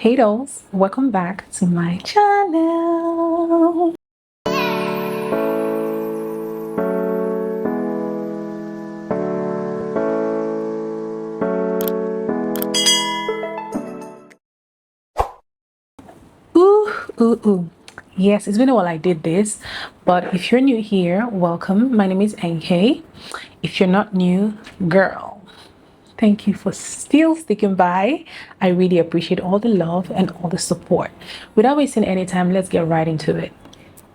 Hey dolls, welcome back to my channel. Ooh. Yes, it's been a while I did this, but if you're new here, welcome. My name is NK. If you're not new, girl, thank you for still sticking by. I really appreciate all the love and all the support. Without wasting any time, let's get right into it.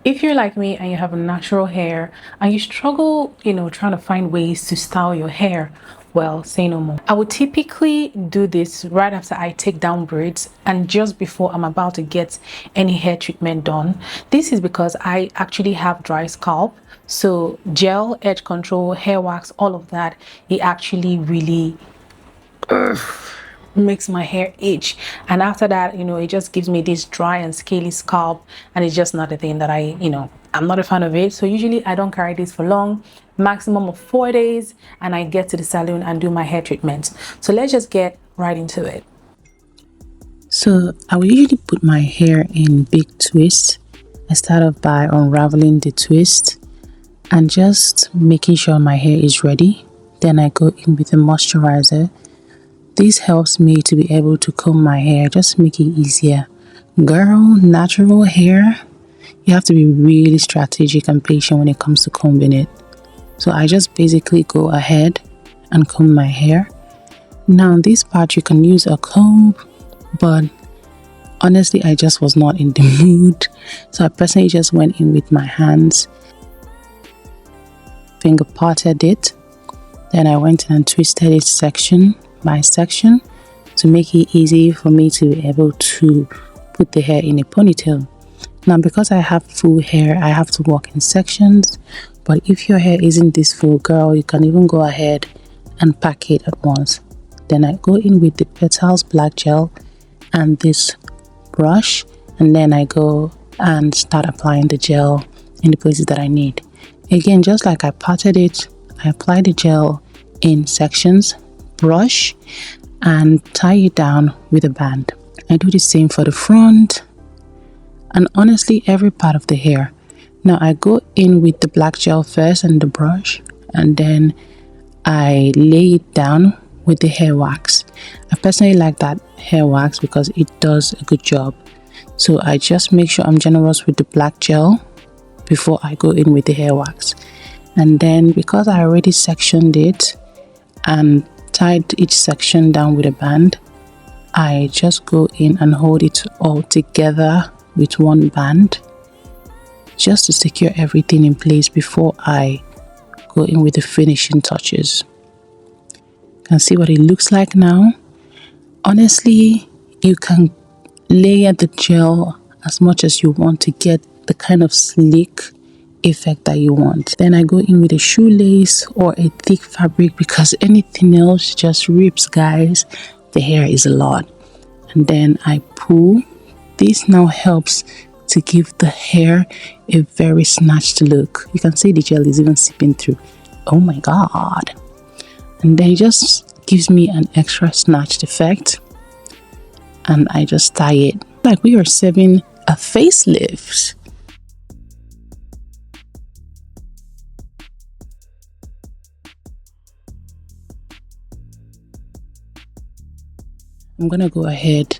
If you're like me and you have natural hair and you struggle, trying to find ways to style your hair, well, say no more. I would typically do this right after I take down braids and just before I'm about to get any hair treatment done. This is because I actually have dry scalp. So gel, edge control, hair wax, all of that, it actually really makes my hair itch, and after that it just gives me this dry and scaly scalp, and it's just not a thing that I'm not a fan of it. So usually I don't carry this for long, maximum of 4 days, and I get to the salon and do my hair treatment. So let's just get right into it. So I will usually put my hair in big twists. I start off by unraveling the twist and just making sure my hair is ready. Then I go in with a moisturizer. This helps me to be able to comb my hair, just make it easier. Girl, natural hair, you have to be really strategic and patient when it comes to combing it. So I just basically go ahead and comb my hair. Now this part you can use a comb, but honestly I just was not in the mood. So I personally just went in with my hands, finger parted it. Then I went in and twisted it section by section to make it easy for me to be able to put the hair in a ponytail. Now because I have full hair, I have to work in sections, but if your hair isn't this full, girl, you can even go ahead and pack it at once. Then I go in with the Petals black gel and this brush, and then I go and start applying the gel in the places that I need. Again, just like I parted it, I apply the gel in sections, brush, and tie it down with a band. I do the same for the front and honestly every part of the hair. Now I go in with the black gel first and the brush, and then I lay it down with the hair wax. I personally like that hair wax because it does a good job. So I just make sure I'm generous with the black gel before I go in with the hair wax. And then because I already sectioned it and tied each section down with a band, I just go in and hold it all together with one band just to secure everything in place before I go in with the finishing touches. You can see what it looks like now. Honestly, you can layer the gel as much as you want to get the kind of sleek effect that you want. Then I go in with a shoelace or a thick fabric because anything else just rips, guys. The hair is a lot. And then I pull. This now helps to give the hair a very snatched look. You can see the gel is even seeping through. Oh my god. And then it just gives me an extra snatched effect, and I just tie it like we are serving a facelift. I'm gonna go ahead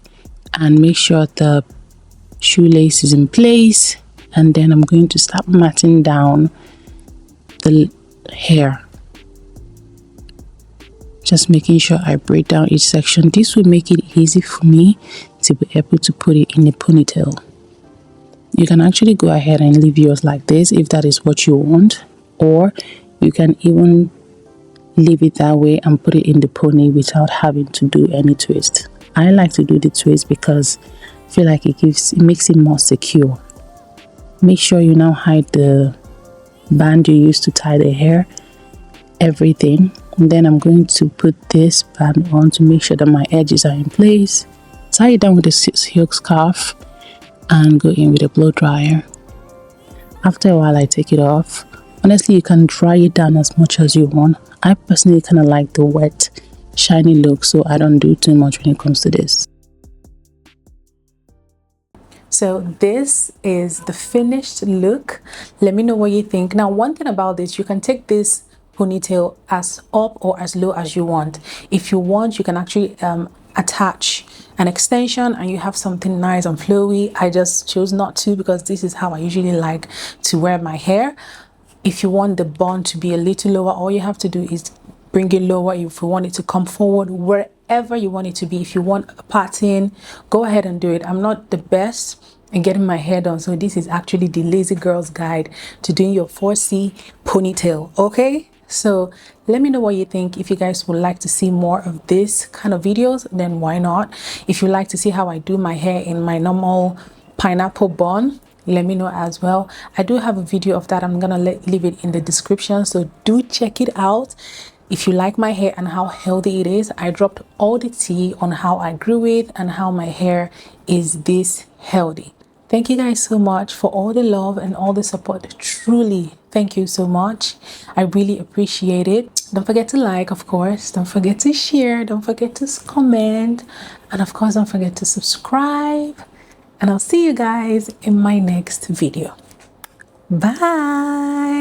and make sure the shoelace is in place, and then I'm going to start matting down the hair, just making sure I braid down each section. This will make it easy for me to be able to put it in a ponytail. You can actually go ahead and leave yours like this if that is what you want, or you can even leave it that way and put it in the pony without having to do any twist. I like to do the twist because I feel like it makes it more secure. Make sure you now hide the band you used to tie the hair, everything. And then I'm going to put this band on to make sure that my edges are in place. Tie it down with a silk scarf and go in with a blow dryer. After a while I take it off. Honestly, you can dry it down as much as you want. I personally kind of like the wet, shiny look, so I don't do too much when it comes to this. So this is the finished look. Let me know what you think. Now, one thing about this, you can take this ponytail as up or as low as you want. If you want, you can actually attach an extension and you have something nice and flowy. I just chose not to because this is how I usually like to wear my hair. If you want the bun to be a little lower, all you have to do is bring it lower. If you want it to come forward, wherever you want it to be. If you want a pattern, go ahead and do it. I'm not the best in getting my hair done, so this is actually the lazy girl's guide to doing your 4C ponytail. Okay, so let me know what you think. If you guys would like to see more of this kind of videos, then why not? If you like to see how I do my hair in my normal pineapple bun, let me know as well. I do have a video of that. I'm gonna leave it in the description, so do check it out. If you like my hair and how healthy it is, I dropped all the tea on how I grew it and how my hair is this healthy. Thank you guys so much for all the love and all the support. Truly, thank you so much. I really appreciate it. Don't forget to like, of course. Don't forget to share. Don't forget to comment. And of course, don't forget to subscribe. And I'll see you guys in my next video. Bye.